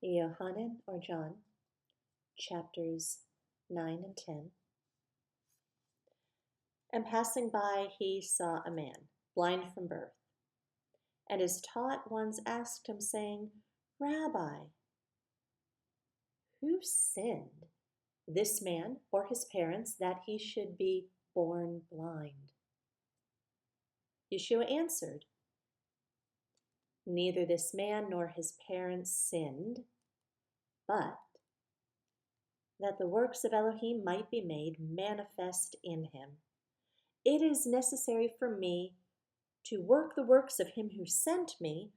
Yohanan or John, chapters 9 and 10. And passing by, he saw a man, blind from birth. And his taught ones asked him, saying, Rabbi, who sinned, this man or his parents, that he should be born blind? Yeshua answered, Neither this man nor his parents sinned, but that the works of Elohim might be made manifest in him. It is necessary for me to work the works of him who sent me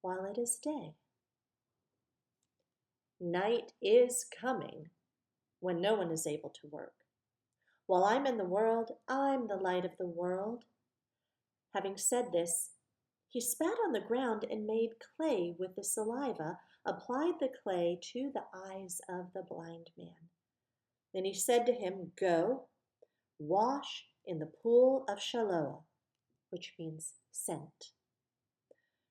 while it is day. Night is coming when no one is able to work. While I'm in the world, I'm the light of the world. Having said this, he spat on the ground and made clay with the saliva, applied the clay to the eyes of the blind man. Then he said to him, Go, wash in the pool of Siloam, which means sent.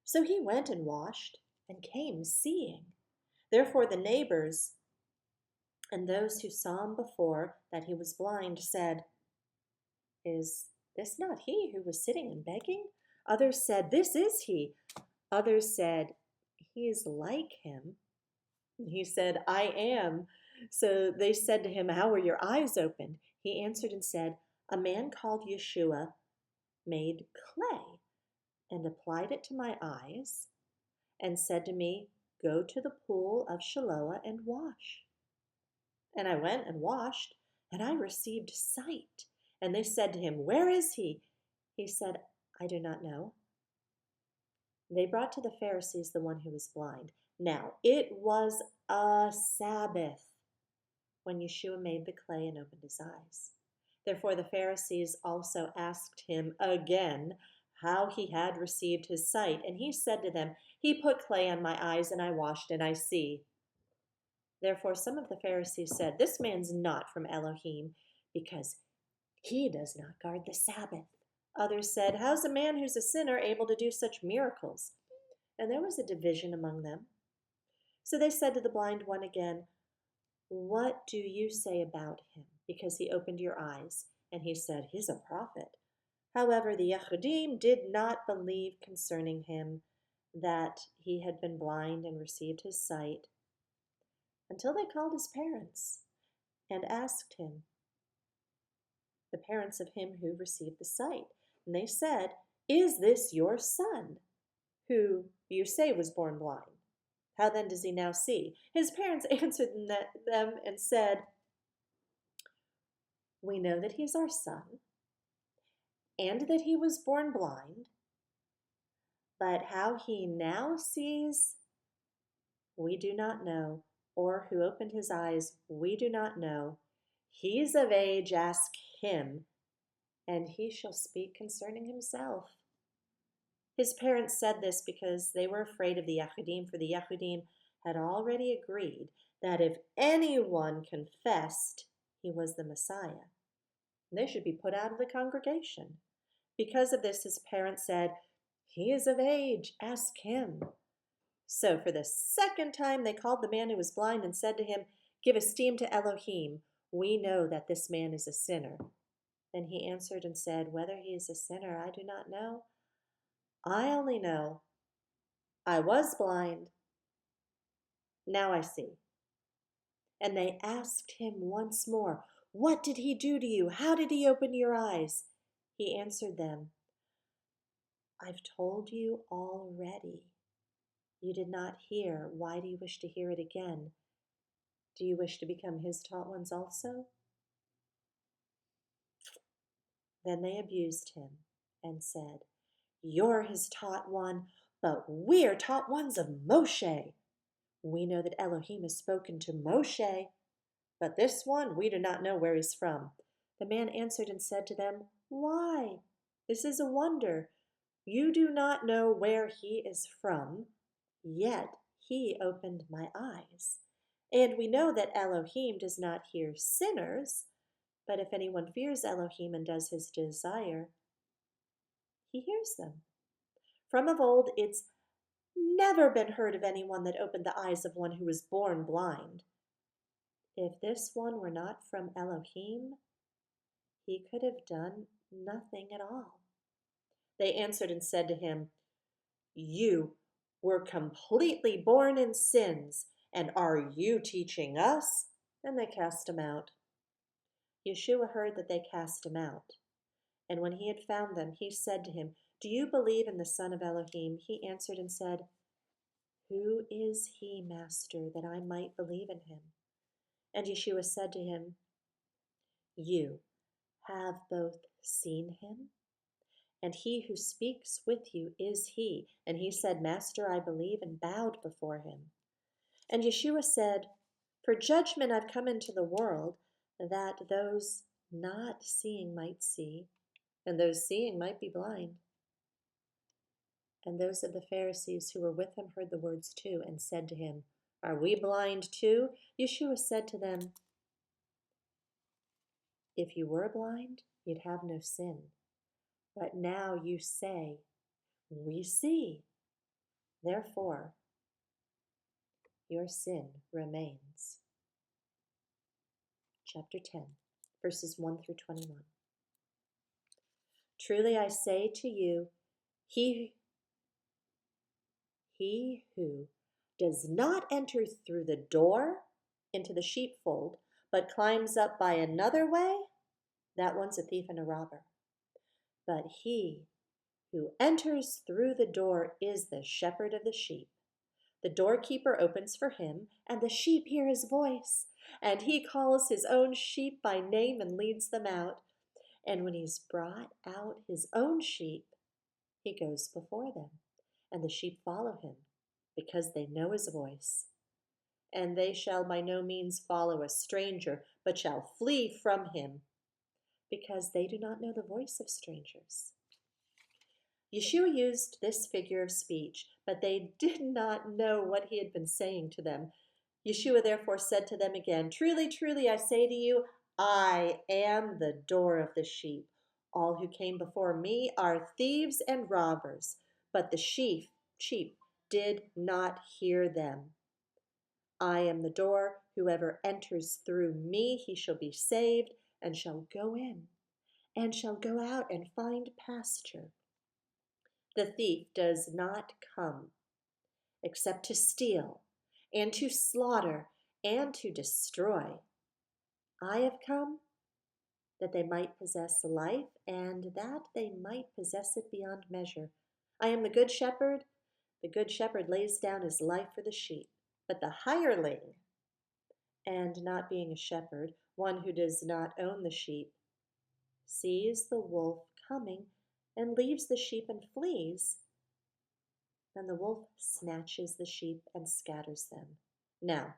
So he went and washed and came seeing. Therefore the neighbors and those who saw him before that he was blind said, Is this not he who was sitting and begging? Others said, This is he. Others said, He is like him. And he said, I am. So they said to him, How were your eyes opened? He answered and said, A man called Yeshua made clay and applied it to my eyes and said to me, Go to the pool of Siloam and wash. And I went and washed, and I received sight. And they said to him, Where is he? He said, I do not know. They brought to the Pharisees the one who was blind. Now it was a Sabbath when Yeshua made the clay and opened his eyes. Therefore the Pharisees also asked him again how he had received his sight. And he said to them, He put clay on my eyes, and I washed, and I see. Therefore some of the Pharisees said, This man's not from Elohim, because he does not guard the Sabbath. Others said, How's a man who's a sinner able to do such miracles? And there was a division among them. So they said to the blind one again, What do you say about him? Because he opened your eyes. And he said, He's a prophet. However, the Yehudim did not believe concerning him that he had been blind and received his sight, until they called his parents and asked him, the parents of him who received the sight. And they said, Is this your son, who you say was born blind? How then does he now see? His parents answered them and said, We know that he is our son, and that he was born blind, but how he now sees, we do not know, or who opened his eyes, we do not know. He's of age, ask him, and he shall speak concerning himself. His parents said this because they were afraid of the Yehudim, for the Yehudim had already agreed that if anyone confessed he was the Messiah, they should be put out of the congregation. Because of this, his parents said, He is of age, ask him. So for the second time they called the man who was blind and said to him, Give esteem to Elohim. We know that this man is a sinner. Then he answered and said, Whether he is a sinner, I do not know. I only know I was blind, now I see. And they asked him once more, What did he do to you? How did he open your eyes? He answered them, I've told you already. You did not hear. Why do you wish to hear it again? Do you wish to become his taught ones also? Then they abused him and said, You're his taught one, but we're taught ones of Moshe. We know that Elohim has spoken to Moshe, but this one we do not know where he's from. The man answered and said to them, Why? This is a wonder. You do not know where he is from, yet he opened my eyes. And we know that Elohim does not hear sinners, but if anyone fears Elohim and does his desire, he hears them. From of old it's never been heard of anyone that opened the eyes of one who was born blind. If this one were not from Elohim, he could have done nothing at all. They answered and said to him, You were completely born in sins, and are you teaching us? And they cast him out. Yeshua heard that they cast him out. And when he had found them, he said to him, Do you believe in the Son of Elohim? He answered and said, Who is he, Master, that I might believe in him? And Yeshua said to him, You have both seen him, and he who speaks with you is he. And he said, Master, I believe, and bowed before him. And Yeshua said, For judgment I've come into the world, that those not seeing might see, and those seeing might be blind. And those of the Pharisees who were with him heard the words too, and said to him, Are we blind too? Yeshua said to them, If you were blind, you'd have no sin. But now you say, We see. Therefore, your sin remains. Chapter 10, verses 1 through 21. Truly I say to you, he who does not enter through the door into the sheepfold, but climbs up by another way, that one's a thief and a robber. But he who enters through the door is the shepherd of the sheep. The doorkeeper opens for him, and the sheep hear his voice, and he calls his own sheep by name and leads them out. And when he's brought out his own sheep, he goes before them, and the sheep follow him, because they know his voice. And they shall by no means follow a stranger, but shall flee from him, because they do not know the voice of strangers. Yeshua used this figure of speech, but they did not know what he had been saying to them. Yeshua therefore said to them again, Truly, truly, I say to you, I am the door of the sheep. All who came before me are thieves and robbers, but the sheep did not hear them. I am the door. Whoever enters through me, he shall be saved, and shall go in, and shall go out and find pasture. The thief does not come except to steal, and to slaughter, and to destroy. I have come that they might possess life, and that they might possess it beyond measure. I am the good shepherd. The good shepherd lays down his life for the sheep. But the hireling, and not being a shepherd, one who does not own the sheep, sees the wolf coming, and leaves the sheep and flees. Then the wolf snatches the sheep and scatters them. Now,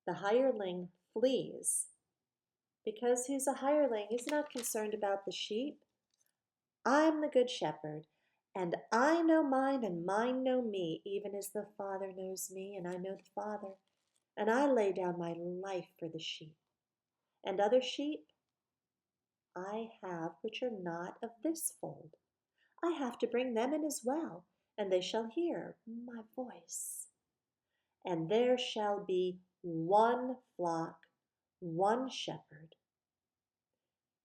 the hireling flees, because he's a hireling. He's not concerned about the sheep. I'm the good shepherd, and I know mine, and mine know me, even as the Father knows me, and I know the Father. And I lay down my life for the sheep. And other sheep I have which are not of this fold. I have to bring them in as well, and they shall hear my voice. And there shall be one flock, one shepherd.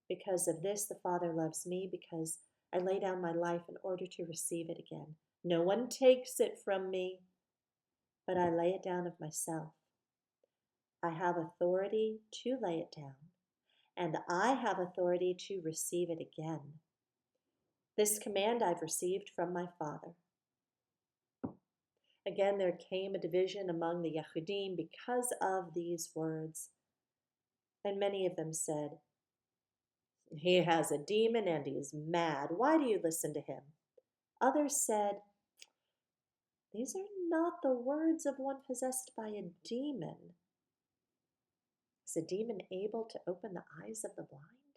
Because of this the Father loves me, because I lay down my life in order to receive it again. No one takes it from me, but I lay it down of myself. I have authority to lay it down, and I have authority to receive it again. This command I've received from my Father. Again, there came a division among the Yehudim because of these words. And many of them said, He has a demon and he is mad. Why do you listen to him? Others said, These are not the words of one possessed by a demon. Is a demon able to open the eyes of the blind?